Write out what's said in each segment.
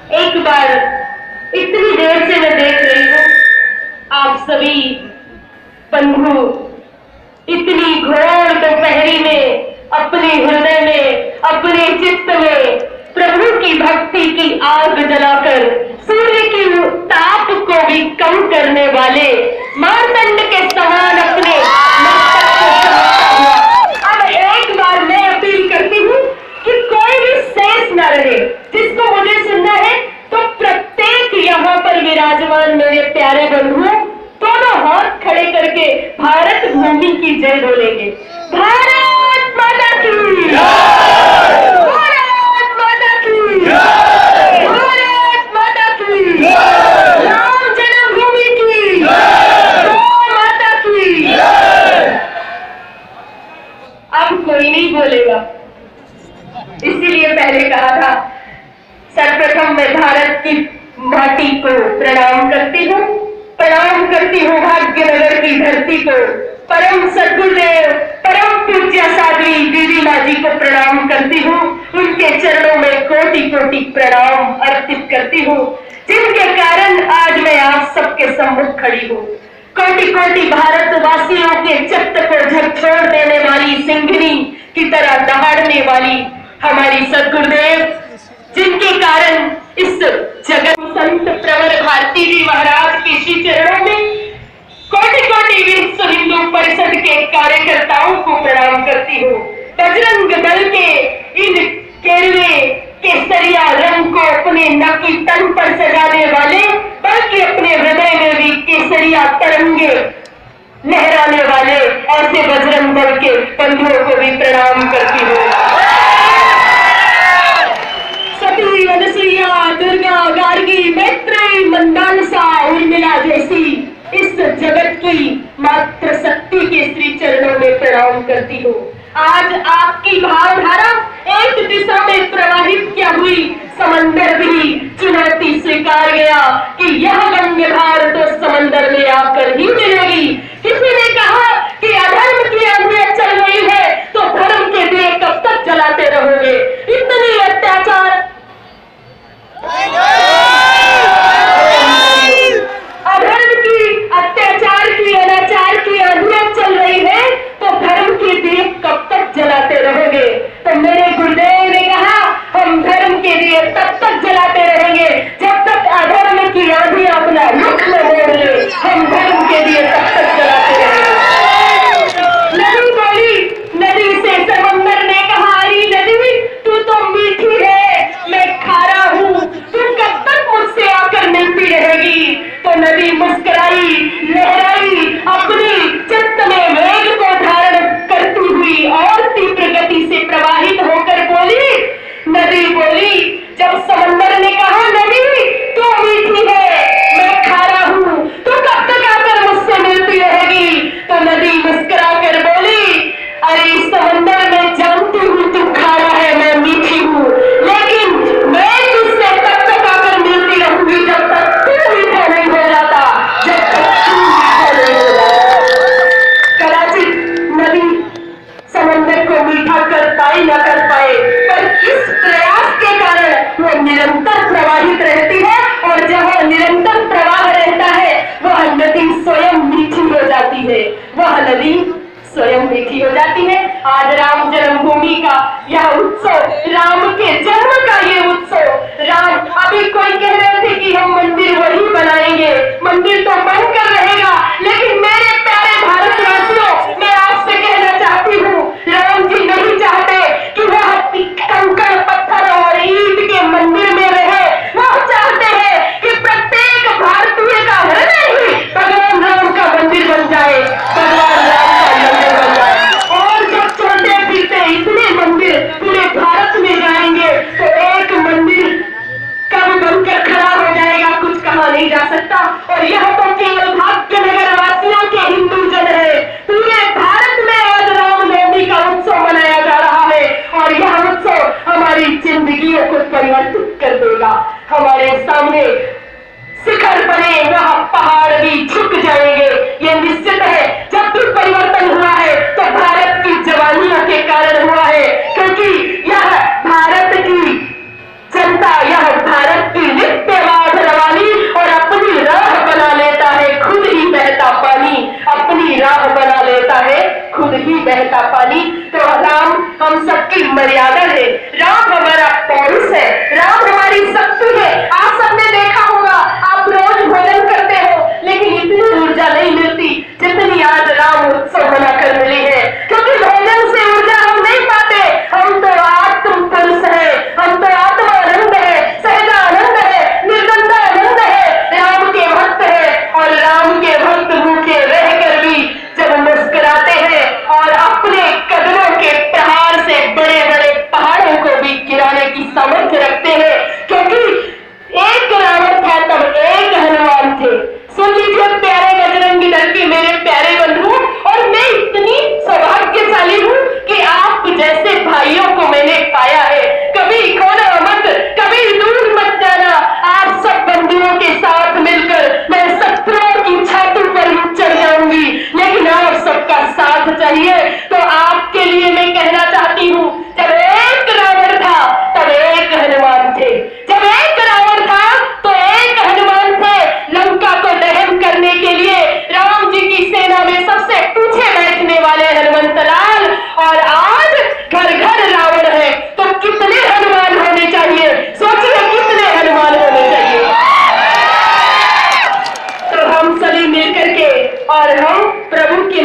एक बार इतनी देर से मैं देख रही हूँ आप सभी बंधु इतनी घोर दोपहरी में अपने हृदय में, अपने चित्त में प्रभु की भक्ति की आग जलाकर सूर्य की ताप को भी कम करने वाले मानदंड के समान अपने अब एक बार मैं अपील करती हूँ कि कोई भी शेष न रहे। जिसको मुझे सुनना है तो प्रत्येक यहाँ पर विराजमान मेरे प्यारे बंधुओं दोनों हाथ खड़े करके भारत भूमि की जय बोलेंगे। भारत माता की, भारत माता की, भारत माता की, राम जन्मभूमि की, गौ माता की। अब कोई नहीं बोलेगा, इसीलिए पहले कहा था सर्वप्रथम मैं भारत की माटी को प्रणाम करती हूँ, प्रणाम करती हूँ भाग्यनगर की धरती को, परम सद्गुरुदेव परम पूज्य साध्वी दीदी माँ जी को प्रणाम करती हूँ, उनके चरणों में कोटि कोटि प्रणाम अर्पित करती हूँ, जिनके कारण आज मैं आप सबके सम्मुख खड़ी हूँ। कोटि कोटि भारतवासियों के चित्त को झकझोर देने वाली सिंघनी की तरह दहाड़ने वाली हमारी सद्गुरुदेव, जिनके कारण इस जगत संत प्रवर भारती जी महाराज के श्री चरणों में कोटि कोटि विश्व हिंदू परिषद के कार्यकर्ताओं को प्रणाम करती हूँ। बजरंग दल के इन केरवे केसरिया रंग को अपने न की तन पर सजाने वाले बल्कि अपने हृदय में भी केसरिया तरंगे लहराने वाले ऐसे बजरंग दल के बंधुओं को भी प्रणाम करती हूँ। सती वनसुइया दुर्गा गार्गी मैत्री मंदालसा उर्मिला जैसी इस जगत की मात्र शक्ति के श्री चरणों में प्रणाम करती हूँ। आज आपकी भावधारा एक दिशा में प्रवाहित क्या हुई, समंदर भी चुनौती स्वीकार गया कि यह गंगे धार तो समंदर में आकर ही मिलेगी। किसी ने कहा कि अधर्म की आंधियां चल रही है तो धर्म के दिए कब तक जलाते रहोगे। इतनी अत्याचार अधर्म की, अत्याचार की, अनाचार की आंधियां चल रही है तो धर्म के दिए कब तक जलाते रहोगे। तो मेरे गुरुदेव ने कहा हम धर्म के दिए तब तक जलाते रहेंगे जब तक अधर्म की आंधी अपना रुख न मोड़ ले। हम धर्म के दिए तब तक जलाते रहेंगे। नदी बोली, नदी से समंदर ने कहा अरे नदी तू तो मीठी है, मैं खारा हूँ, तू कब तक मुझसे आकर मिलती रहेगी। तो नदी मुस्कुराई, लहराई, अपनी चित्त में वेग को धारण करती हुई और तीव्र गति से प्रवाहित होकर बोली, नदी बोली जब समंदर ने कहा नदी तू मीठी है, मैं खारा हूँ, तू कब तक आकर मुझसे मिलती रहेगी। तो नदी मुस्कुरा कर बोली अरे समंदर मैं जानती हूँ तू खारा है, मैं मीठी हूँ, लेकिन मैं तुझसे तब तक आकर मिलती रहूंगी जब तक तू मीठा नहीं हो जाता, जब तक तू मीठा नहीं हो जाता। कदाचित नदी समंदर को मीठा कर पाए न कर पाए, पर इस प्रयास के कारण वो निरंतर प्रवाहित रहती है और जहाँ निरंतर प्रवाह रहता है वह नदी स्वयं मीठी हो जाती है, वह नदी स्वयं मीठी हो जाती है। आज राम जन्मभूमि का यह उत्सव, राम के जन्म का ये उत्सव, राम अभी कोई कह रहे थे कि हम मंदिर वही बनाएंगे, मंदिर तो बनकर रहेगा, लेकिन मेरे प्यारे भारतवासियों मैं आपसे कहना चाहती हूँ राम जी नहीं चाहते कि वह कंकड़ पत्थर और ईंट के मंदिर में रहे, वह चाहते हैं कि प्रत्येक भारतीय का हृदय ही भगवान राम का मंदिर बन जाए, भगवान राम का मंदिर बन जाए। और जब चलते फिरते इतने मंदिर पूरे भारत में जाएंगे तो एक मंदिर कब बनकर खड़ा हो जाएगा कुछ कहा नहीं जा सकता। और यह तो केवल भाग्यनगर वासियों के हिंदू जन है, पूरे भारत में आज रामनवमी का उत्सव मनाया जा रहा है और यह उत्सव हमारी जिंदगियों को परिवर्तित कर देगा। हमारे सामने शिखर बने वह पहाड़ भी झुक जाएंगे, यह निश्चित है। जब भी परिवर्तन हुआ है तो भारत की जवानियों के कारण हुआ है, क्योंकि यह भारत की जनता, यह भारत की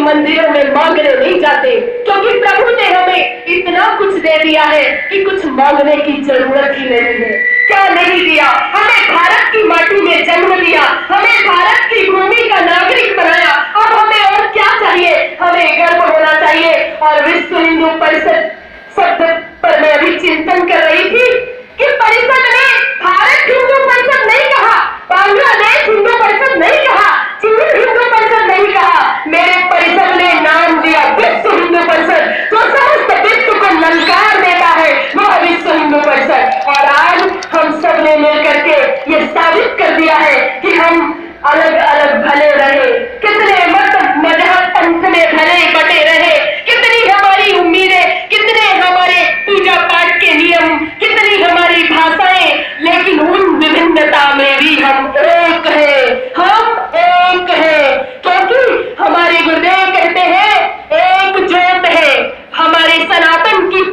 मंदिरों में मांगने नहीं जाते, क्योंकि प्रभु ने हमें इतना कुछ दे दिया है कि कुछ मांगने की जरूरत ही नहीं है। क्या नहीं दिया? हमें भारत की माटी में जन्म दिया, हमें भारत की भूमि का नागरिक बनाया। अब हमें और क्या चाहिए? हमें गर्व होना चाहिए। और विश्व हिंदू परिषद शब्द पर मैं अभी चिंतन कर रही थी कि परिषद ने भारत हिंदू परिषद नहीं कहा, बांग्लादेश हिंदू परिषद नहीं कहा, चीन हिंदू परिषद नहीं कहा, मेरे परिषद ने नाम दिया विश्व हिंदू परिषद। जो समस्त विश्व को ललकार देता है वह विश्व हिंदू परिषद। और आज हम सब ने मिलकर के ये साबित कर दिया है कि हम अलग अलग भले रहे, कितने मत मजहब पंथ में भले बटे रहे, कितनी हमारी उम्मीदें, कितने हमारे पूजा पाठ के नियम, कितनी हमारी भाषाएं, लेकिन उन विभिन्नता में भी हम एक हैं, हम एक हैं। क्योंकि हमारे गुरुदेव कहते हैं एक ज्योत है, हमारे सनातन की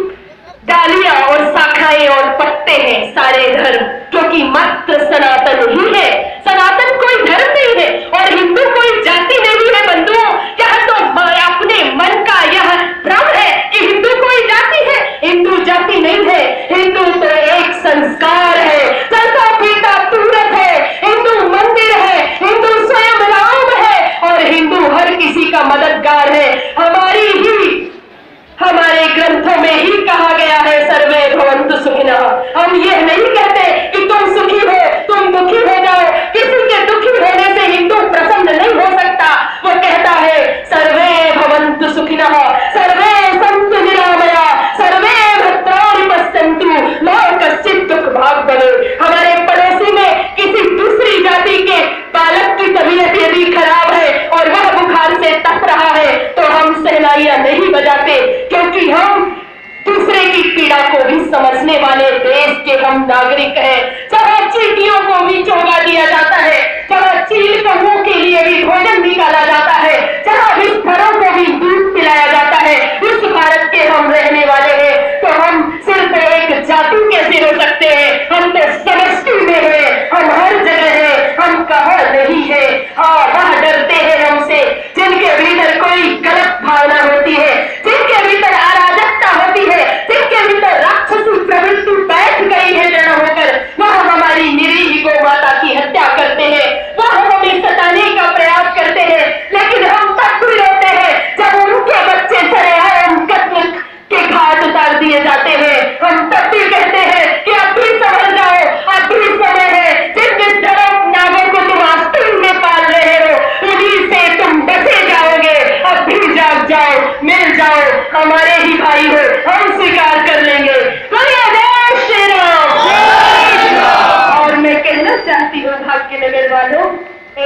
डालियां और शाखाएं और पत्ते हैं सारे धर्म, क्योंकि मात्र सनातन ही है। सनातन कोई धर्म नहीं है और हिंदू कोई जाति नहीं है बंधुओं। यह तो अपने मन का यह भ्रम है कि हिंदू कोई जाति है। हिंदू जाति नहीं है, हिंदू तो एक संस्कार है, चलता फिरता तीर्थ है, हिंदू मंदिर है, हिंदू स्वयं राम है और हिंदू हर किसी का मददगार है। हमारे ग्रंथों में ही कहा गया है सर्वे भवन्तु सुखिनः। हम यह नहीं कहते कि तुम सुखी हो, तुम दुखी हो जाओ। किसी के दुखी होने से हिंदू प्रसन्न नहीं हो सकता। वो कहता है सर्वे भवन्तु सुखिनः, सर्वे सन्तु निरामयाः, सर्वे भद्राणि पश्यन्तु मा कश्चित् दुःख भाग् भवेत्। हमारे पड़ोसी में किसी दूसरी जाति के बालक की तबीयत यदि खराब है और वह बुखार से तप रहा है तो हम सहनाइयां नहीं बजाते, क्योंकि हम दूसरे की पीड़ा को भी समझने वाले देश के हम नागरिक हैं। जहाँ चींटियों को भी चोगा दिया जाता है, जहाँ चील कौओं के लिए भी भोजन निकाला जाता है, जहाँ विस्फोटों को भी दूध पिलाया जाता है, उस भारत के हम रहने वाले हैं। तो हम सिर्फ एक जाति कैसे हो सकते हैं? हम तो समष्टि में हैं, हम हर जगह हैं, हम कहाँ नहीं है। हाँ, वह डरते हैं हमसे जिनके भीतर कोई गलत भावना होती है, जिनके भीतर अराजकता होती है, जिनके भीतर राक्षसी प्रवृत्ति बैठ गई है जड़ होकर। वह हमारी निरीह गौ माता की हत्या करते हैं, वह हमें सताने का प्रयास करते हैं, लेकिन हम तब भी रोते हैं जब उनके बच्चे सरेआम कत्ल के घाट उतार दिए जाते हैं। हम तब भी कहते हैं कि अब भी समझ जाओ, अब भी समय है। जिस धर्म नागों को तुम आस्तीन में पाल रहे हो उन्हीं से तुम बचे जाओगे। अब भी जाग जाओ, मिल जाओ, हमारे ही भाई हो, हम स्वीकार कर लेंगे। जय श्री राम। और मैं कहना चाहती हूँ भाग्यनगर वालों,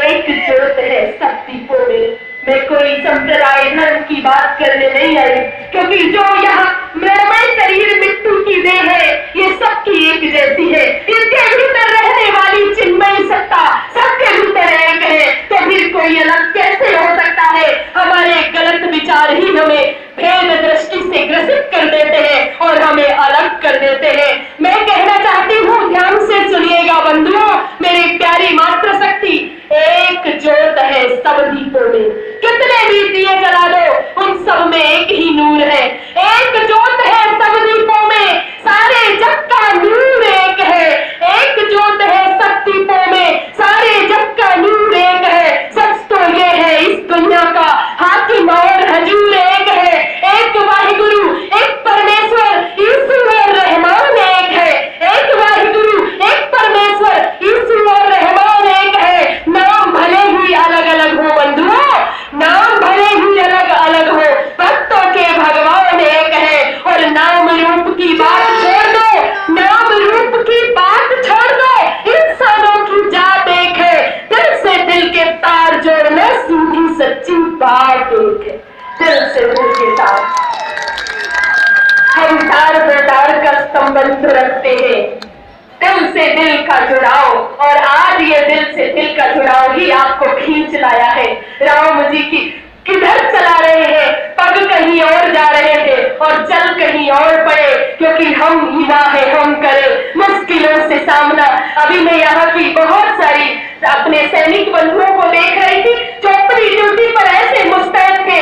एक ज्योत है सब दीपों में। मैं कोई संप्रदाय धर्म की बात करने नहीं आई, क्योंकि जो यहाँ मृणमय शरीर मिट्टी की देह है ये सबकी एक जैसी है। इसके भीतर रहने वाली चिन्मयी सत्ता सबके भीतर एक है, तो फिर कोई अलग कैसे हो सकता है? हमारे गलत विचार ही हमें भेद दृष्टि से ग्रसित कर देते हैं और हमें अलग कर देते हैं। मैं कहना चाहती हूँ, ध्यान से सुनिएगा बंधुओं, मेरी प्यारी मातृशक्ति, एक ज्योत है सब दीपों में। कितने भी दिए जला दो, उन सब में एक ही नूर है। एक ज्योत है सब दीपों में, सारे जग का नूर एक है। एक ज्योत है सब दीपों में, सारे जग का नूर एक है। सच तो ये है इस दुनिया का हाकिम और हजूर एक है। एक वाहिगुरु, एक परमेश्वर, यीशु और रहमान एक है। एक वाहिगुरु, एक परमेश्वर, यीशु और रहमान एक है। नाम भले ही अलग अलग हो बंधुओं, नाम भले ही अलग अलग हो, भक्तों के भगवान एक है। और नाम रूप की बात छोड़ दो, नाम रूप की बात छोड़ दो, इंसानों की जात एक है। दिल से दिल के तार जोड़ना सीधी सच्ची बात एक है। दिल से दिल के तार, हम तार बेतार का संबंध रखते हैं, दिल से दिल का जुड़ाव। और आज ये दिल से दिल का जुड़ाव ही आपको खींच लाया है। राम जी की किधर चला रहे हैं, पग कहीं और जा रहे थे और चल कहीं और पड़े, क्योंकि हम हिना है, हम करें मुश्किलों से सामना। अभी मैं यहाँ की बहुत सारी अपने सैनिक बंधुओं को देख रही थी जो अपनी ड्यूटी पर ऐसे मुस्तैद थे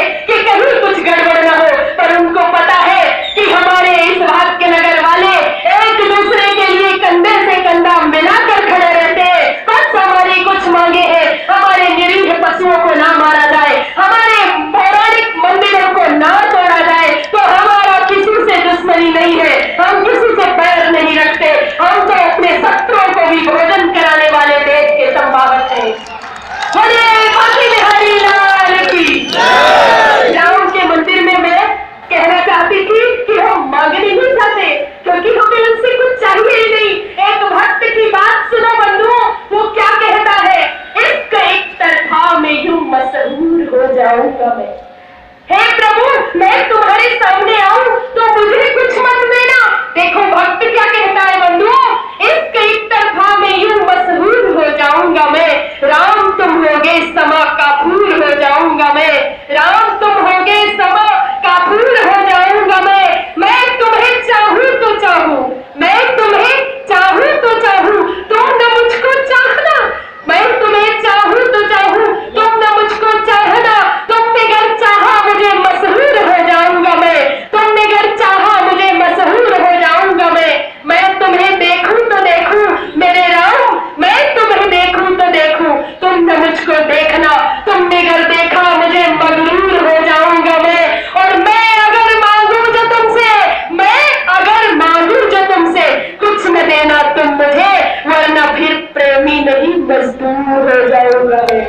श्रमी नहीं मजदूर हो जाऊंगा मैं,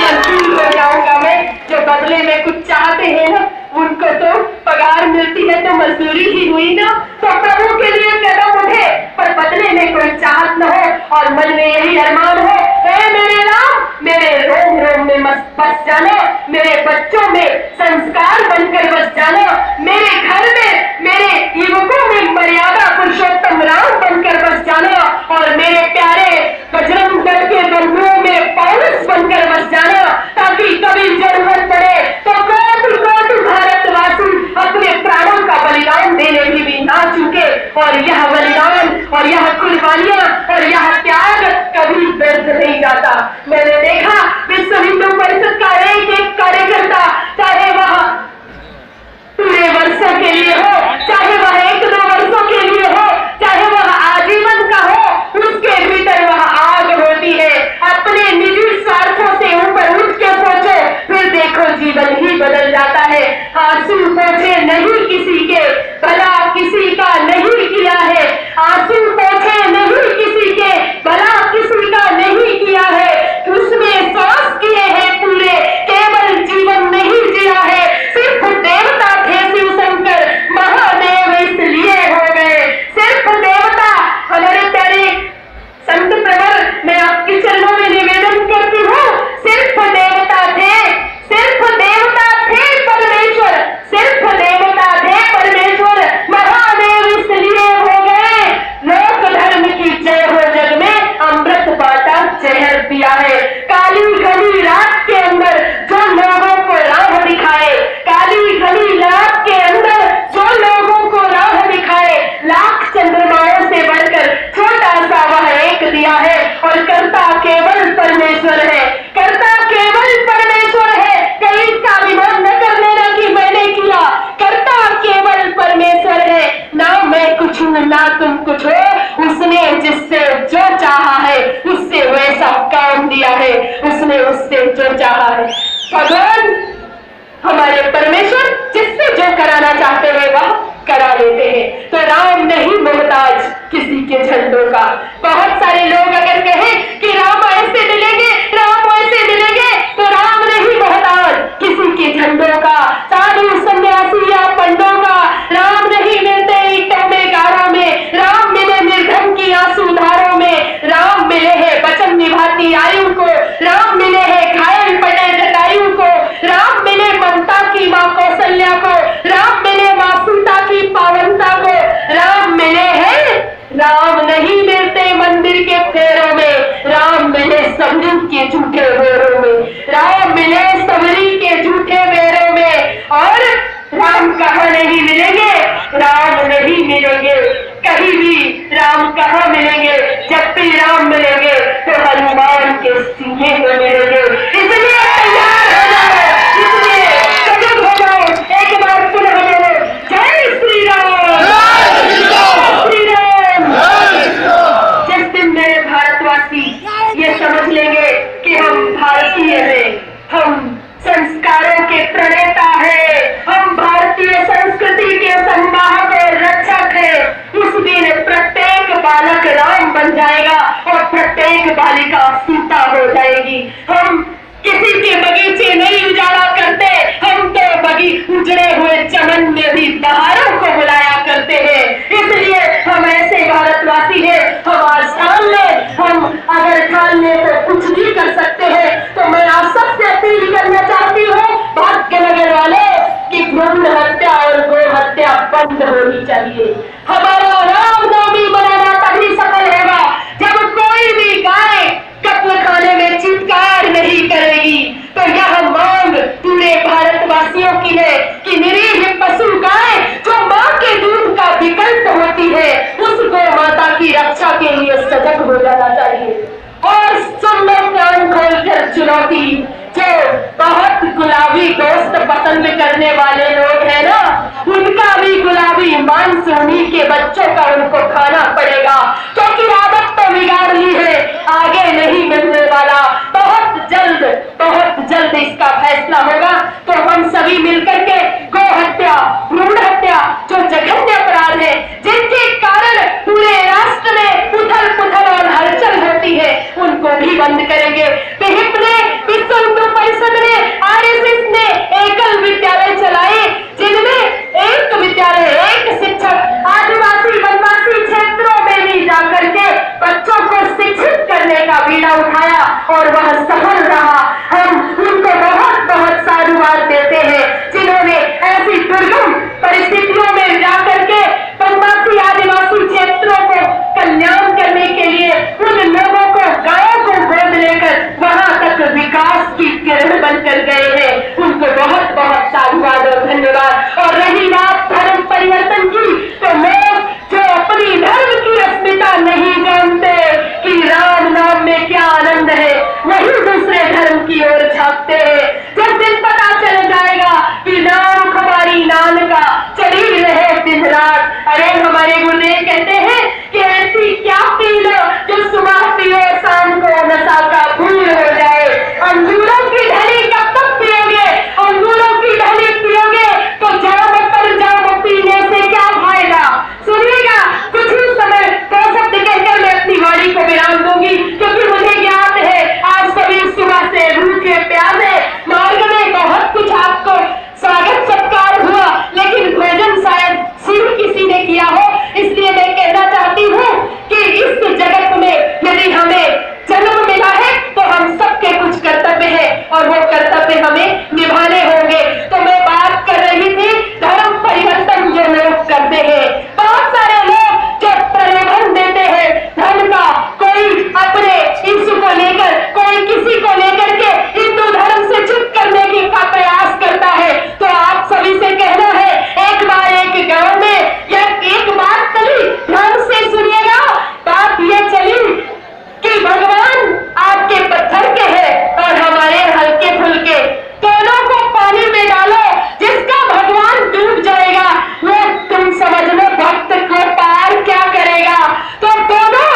मजदूर हो जाऊंगा मैं। जो बदले में कुछ चाहते हैं ना, उनको तो पगार मिलती है तो मजदूरी ही हुई ना। तो प्रभु के लिए कदम उठे पर बदले में कोई चाहत न हो और मन में यही अरमान हो, मेरे राम मेरे रोम रोम में बस जाना, मेरे बच्चों में संस्कार बनकर बस जाना, मेरे घर में मेरे युवकों में मर्यादा पुरुषोत्तम राम बनकर बस जाना, और मेरे प्यारे बजरंग दल के बंधुओं में पौलुस बनकर बस जाना, ताकि कभी जरूरत पड़े तो कोटि कोटि भारतवासी अपने प्राणों का बलिदान देने भी ना चूके। और यह बलिदान और यह कुर्बानियां और यह त्याग कभी व्यर्थ नहीं जाता। मैंने देखा विश्व हिंदू परिषद का एक एक कार्यकर्ता, चाहे वह पूरे वर्षों के लिए हो, चाहे वह 1-2 वर्षों के लिए हो, चाहे वह आजीवन का हो, उसके भीतर वह आग होती है। अपने निजी स्वार्थों से ऊपर उठ के सोचो, फिर देखो जीवन ही बदल जाता है। आंसू पोंछे नहीं किसी के, भला किसी का नहीं किया है, आंसू पोंछे नहीं किसी के, भला किसी का नहीं किया है, उसमें सांस किए हैं पूरे, केवल जीवन नहीं जिया है। सिर्फ देवता थे शिव शंकर, महादेव इसलिए हो गए सिर्फ देवता। हमारे प्यारे संत प्रवर, मैं आपके चरणों में निवेदन करती हूँ, सिर्फ देवता थे, सिर्फ देवता थे परमेश्वर, सिर्फ देवता थे परमेश्वर, महादेव इसलिए हो गए। लोक धर्म की जय हो जग में, अमृत बाटा जहर पिया है। काली गली रात के अंदर जो लोगों को राह दिखाए, काली गली रात के अंदर जो लोगों को राह दिखाए, लाख चंद्रमाओं से बढ़कर छोटा सा वह एक दिया है, और करता केवल परमेश्वर है, करता केवल परमेश्वर है। कहीं इसका अभिमान न कर लेना कि मैंने किया, करता केवल परमेश्वर है। ना मैं कुछ हूं ना तुम कुछ हो, उसने जिससे जो चाहा है उससे वैसा काम दिया है, उसने उससे जो चाहा है। भगवान हमारे परमेश्वर जिससे जो कराना चाहते हैं वह करा लेते हैं। तो राम नहीं मोहताज किसी के झंडों का। बहुत सारे लोग अगर कहें कि राम ऐसे मिलेंगे, राम वैसे मिलेंगे, तो राम नहीं मोहताज किसी के झंडों का, साधु सन्यासी या पंडों का। राम नहीं मिलते ईंटों में गारों में, राम मिले निर्धन की आंसू धारों में, राम मिले हैं वचन निभाती आयु को, राम मिले हैं घायल पटे जटायु को, राम मिले ममता की माँ कौशल्या को, राम मिले माँ सीता की पावनता को, राम मिले हैं। राम नहीं मिलते मंदिर के फेरों में, राम मिले सबरी के झूठे वेरों में, राम मिले सबरी के झूठे वेरों में। और राम कहाँ नहीं मिलेंगे, राम नहीं मिलेंगे कहीं भी, राम कहाँ मिलेंगे, जब भी राम मिलेंगे तो हनुमान के सीने में मिलेंगे। इसलिए तैयार हो जाओ, इसलिए सजग हो जाओ, एक बार पुनः बोलो जय श्री राम, श्री राम। जिस दिन मेरे भारतवासी ये समझ लेंगे कि हम भारतीय हैं, हम संस्कारों के प्रणेता हैं, हम भारतीय संस्कृति के संवाहक और रक्षक हैं, उस दिन प्रत्येक बालक राम बन जाएगा और प्रत्येक बालिका सीता हो जाएगी। हम किसी के बगीचे नहीं उजाड़ा करते, हम तो उजड़े हुए चमन में भी बहारों को बुलाया करते हैं। इसलिए हम ऐसे भारतवासी हैं, हम आज ठान ले, हम अगर ठान ले तो कुछ भी कर सकते हैं। तो मैं आप सबसे अपील करना चाहती हूँ भाग्यनगर वाले कि भ्रूण हत्या और गो हत्या बंद होनी चाहिए। हमारा रामनवमी मनाना तभी सफल होगा जब कोई भी गाय कत्ल खाने में चित्कार नहीं करेगी। तो यह मांग पूरे भारतवासियों की है कि निरीह पशु गाय जो माँ के दूध का विकल्प होती है, उस गो माता की रक्षा के लिए सजग हो जाना चाहिए। और सुन लो कान खोलकर चुनौती, जो बहुत गुलाबी दोस्त पसंद करने वाले लोग हैं ना, उनका भी गुलाबी मांस उन्हीं के बच्चों का उनको खाना पड़ेगा, क्योंकि आदत तो बिगाड़ ली है, आगे नहीं मिलने वाला। बहुत जल्द इसका फैसला होगा। तो हम सभी मिलकर के गो हत्या, भ्रूण हत्या जो जघन्य अपराध है, जिनके कारण पूरे राष्ट्र में उथल पुथल बीड़ा उठाया और वह सफल रहा। हम उनको बहुत बहुत साधुवाद देते हैं जिन्होंने ऐसी दुर्गम परिस्थितियों में जाकर के वनवासी आदिवासी क्षेत्रों को कल्याण करने के लिए उन लोगों को, गायों को गोद लेकर वहां तक विकास की किरण बनकर गए हैं। उनको बहुत बहुत साधुवाद और धन्यवाद। और रही बात धर्म परिवर्तन की, तो लोग जो अपनी धर्म की अस्मिता नहीं जानते कि राम नाम में क्या आनंद है, वही दूसरे धर्म की ओर झांकते हैं। जिस दिन पता चल जाएगा कि नाम हमारी नान का चली रहे दिन रात। अरे हमारे गुरुदेव कहते हैं कि ऐसी क्या पी लो जो सुबह पियो शाम को नशा का भूल हो जाए। अंगूरों की ढली कब तक पियोगे? अंगूरों की ढली पियोगे तो जाम पर जाम पीने से क्या फायदा? सुनिएगा, कुछ ही समय दो शब्द कहकर मैं अपनी वाणी को विराम दूंगी, क्योंकि मुझे ज्ञात है आज सभी सुबह से भूखे प्यासे मार्ग में बहुत कुछ आपको स्वागत सत्कार हुआ, लेकिन भोजन शायद सिर्फ किसी ने किया हो। इसलिए मैं कहना चाहती हूँ कि इस जगत में यदि हमें जन्म मिला है तो हम सबके कुछ कर्तव्य है और वो कर्तव्य हमें निभाने होंगे। तो मैं बात कर रही थी धर्म परिवर्तन जो लोग करते हैं। बहुत सारे लोग जो प्रलोभन देते हैं धर्म का, कोई अपने यीशु को लेकर, कोई किसी को लेकर के हिंदू धर्म से चुप करने का प्रयास करता है। तो आप सभी से कहना है, एक बार एक गांव में या एक बात चली, ध्यान से सुनिएगा, बात ये चली कि भगवान आपके पत्थर के हैं और हमारे हल्के फुल्के, दोनों को पानी में डालो, जिसका भगवान डूब जाएगा वो तुम समझ लो भक्त को पार क्या करेगा। तो दोनों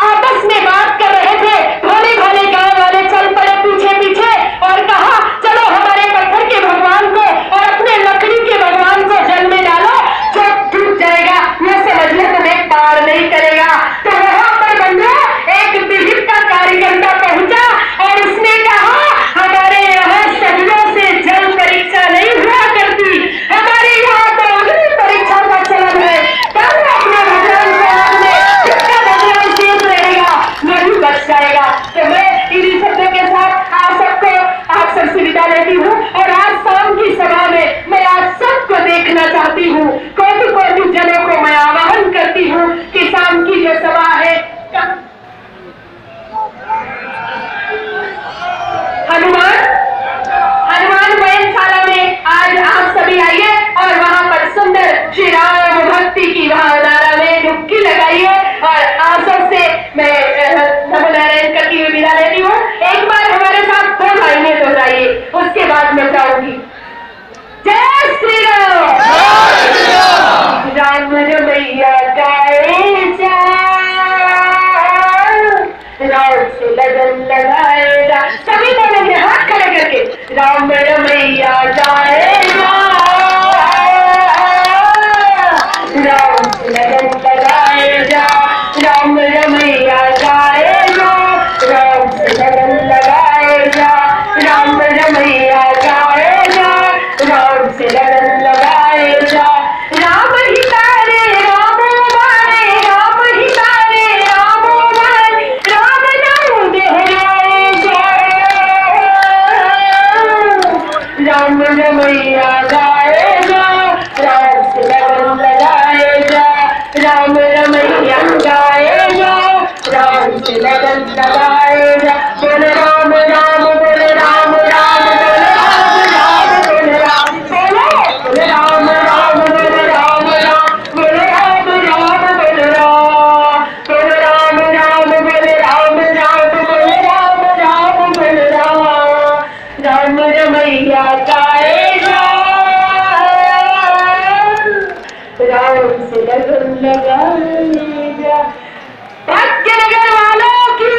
आपस में बात कर रहे थे। भोले भोले गांव वाले चल पड़े पीछे पीछे और कहा चलो हमारे पत्थर के भगवान को और अपने लकड़ी के भगवान को जल में डालो, जो डूब जाएगा वो समझ लो तुम्हें पार नहीं करेगा। तो वहां पर बंदा एक पीड़ित का कार्यकर्ता पहुंचा और उसने कहा हमारे यहाँ सदियों से जल परीक्षा नहीं हुआ करती, हमारे यहाँ तो अग्नि परीक्षा का चलन है। कल अपने भगवान को आपने जिसका भगवान शेष रहेगा वही बच जाएगा। तो मैं इन्हीं शब्दों के साथ आप सबसे विदा लेती हूँ और आज शाम की सभा में मैं आप सबको देखना चाहती हूँ। कोटि कोटि जनों को मैं आह्वान करती हूँ कि शाम की जो सभा है हनुमान वयनशाला में आज आप सभी आइए और वहां पर सुंदर श्री राम भक्ति की भावधारा में डुबकी लगाइए। और आप सबसे मैं नमो नारायण करती हुई विदा लेती हूँ। एक बार हमारे साथ 2 लाइनें दोहराइए, उसके बाद मैं जाऊंगी। जय श्री राम, राम रमैया गाए जा, राम से लगन लगाएगा। सभी बोलेंगे हाथ खड़े करके, राम रमैया जाएगा, राम से लगन लगाएगा, राम रमैया जाएगा, राम से लगन लगाएगा, राम रमैया जाएगा, राम से लगन लगाएगा। राम ही तारे रामो मारे, राम ही तारे रामो मारे, राम नाम दोहराएगा, राम रमैया गाएगा, राम से लगन लगाएगा, राम रमैया गाएगा, राम से लगन लगाएगा। बोल राम राम, बोल राम राम, बोल राम राम, बोल राम, बोल राम राम, बोल राम राम, बोल राम राम, बोल राम, बोल राम राम, बोल राम राम, बोल राम राम, बोल राम, राम रमैया गाएगा, राम से लगन लगाएगा। भाग्यनगर वालों की